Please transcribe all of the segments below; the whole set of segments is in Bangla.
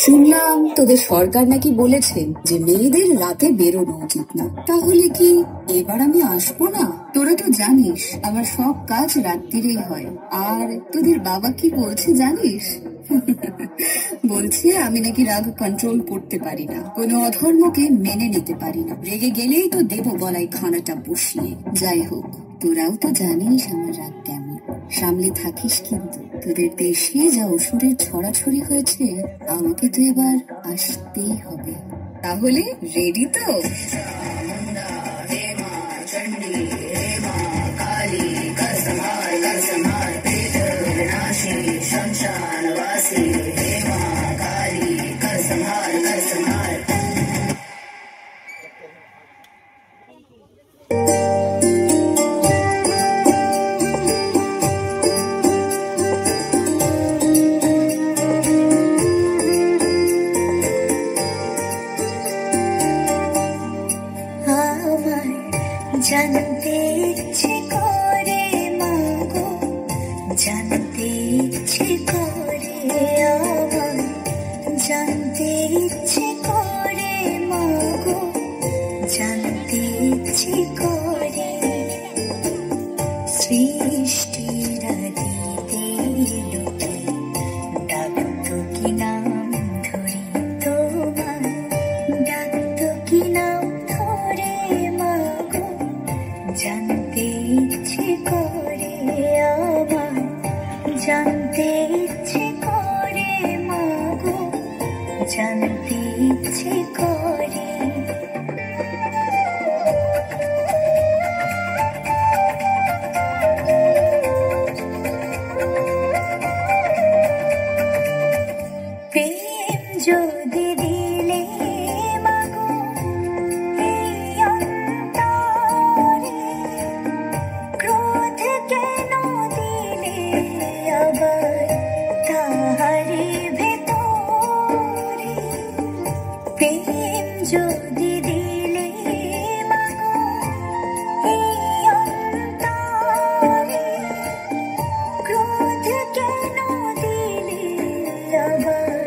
শুনলাম তোদের সরকার নাকি বলেছেন যে মেয়েদের রাতে বেরোনো উচিত না। তাহলে কি এবার আমি আসবো না? তোরা তো জানিস আমার সব কাজ রাত্রিরেই হয়। আর তোদের বাবা কি বলছে জানিস? বলছে আমি নাকি রাগ কন্ট্রোল করতে পারি না, কোনো অধর্মকে মেনে নিতে পারি না, রেগে গেলেই তো দেবো গলায় খানাটা বসিয়ে। যাই হোক, তোরাও তো জানিস আমার রাগ কেমন, সামলে থাকিস কিন্তু। তোদের দেশে যা ওষুধের ছড়াছড়ি হয়েছে, আমাকে তো এবার আসতেই হবে। তাহলে রেডি তো? জানতে ইচ্ছে করে মাগো, জানতে ইচ্ছে করে আমার, জানতে ইচ্ছে করে মাগো, জানতে ইচ্ছে করে। সৃষ্টির আদিতে লোকে ডাকতো কি নাম ধরি তোমার, ডাকতো কি নাম ধরে মাগো, জানতে ইচ্ছে করে আমার, জানতে ইচ্ছে করে মাগো, জানতে ইচ্ছে করে। প্রেম যদি দিলে মাগো এই অন্তরে, ক্রোধ কেন দিলে আবার তাহারি ভেতরে। প্রেম যদি দিলে মাগো এই অন্তরে, ক্রোধ কেন দিলে আবার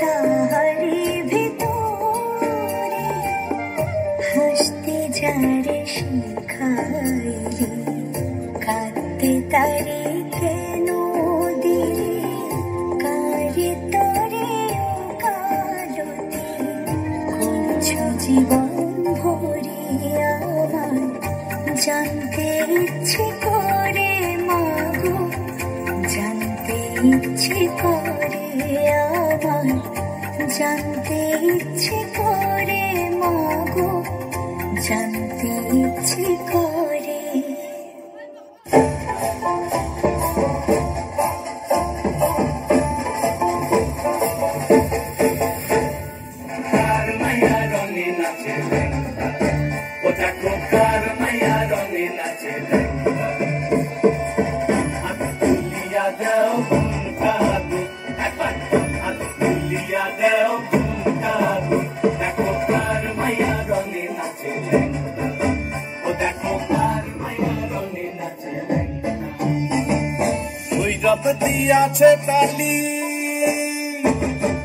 তাহারি ভিতরে। হাসতে যারে শিখাইলি, কাঁদতে তারে কেন দিলি, কারে তোরে কালতি করছো জীবন ভরে আমার। জানতে ইচ্ছে করে মাগো, জানতে ইচ্ছে করে আমার, জানতে ইচ্ছে করে মাগো, জানতে ইচ্ছে করে। দিয়াছে তালি,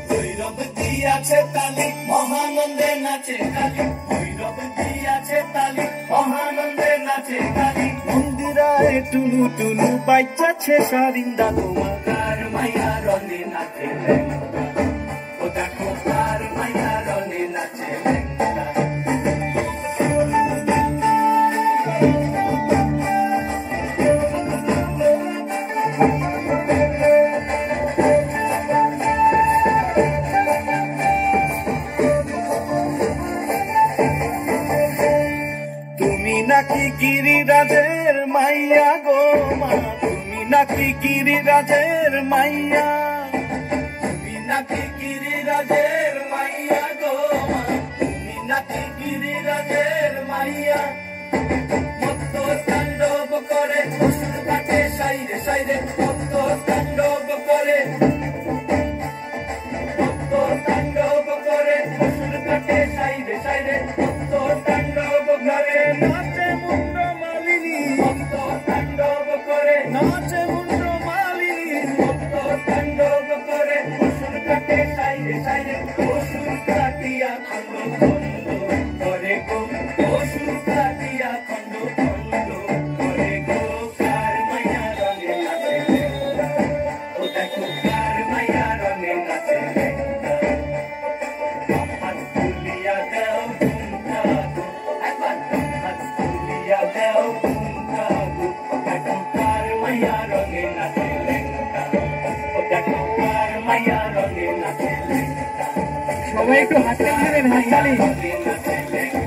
ভৈরব দিয়াছে তালি, মহানন্দে নাচে কালী। ভৈরব দিয়াছে তালি, মহানন্দে নাচে কালী। মন্দিরায় টুনু টুনু বাইচাছে সারিন্দা, তোমার কার মাইয়া রনে নাচে লেঙ্গা। ও দেখো কার মাইয়া রনে নাচে লেঙ্গা। নাকি গিরিরাজের মাইয়া গো মা, তুমি নাকি গিরিরাজের মাইয়া, তুমি নাকি গিরিরাজের মাইয়া গো মা, তুমি নাকি গিরিরাজের মাইয়া। মত্ত তাণ্ডব করে অসুর কাটে সাইরে সাইরে, মত্ত তাণ্ডব করে, মত্ত তাণ্ডব করে অসুর কাটে সাইরে সাইরে, মত্ত তাণ্ডব করে। নাচে মুন্ড মালিনী, মত্ত তাণ্ডব করে, নাচে মুন্ড মালিনী, মত্ত তাণ্ডব করে অসুর কাটে সাইরে সাইরে ওষুধ কাটিয়া খন্ড খন্ড করে গো ওষুধ কাটিয়া খন্ড খন্ড করে গো কার মায়া রঙে নাচে লেঙ্গা ও দেখো কার মায়া রঙে নাচে লেঙ্গা হাত তুলিয়া দাও ঘুমটা গো একবার হাত তুলিয়া দাও ঘুমটা গো দেখো কার মায়া রঙে নাচে লেঙ্গা ও দেখো কার মায়া রঙে নাচে লেঙ্গা সবাই একটু হাততালি দেবেন, হাততালি। রঙে নাচে লেঙ্গা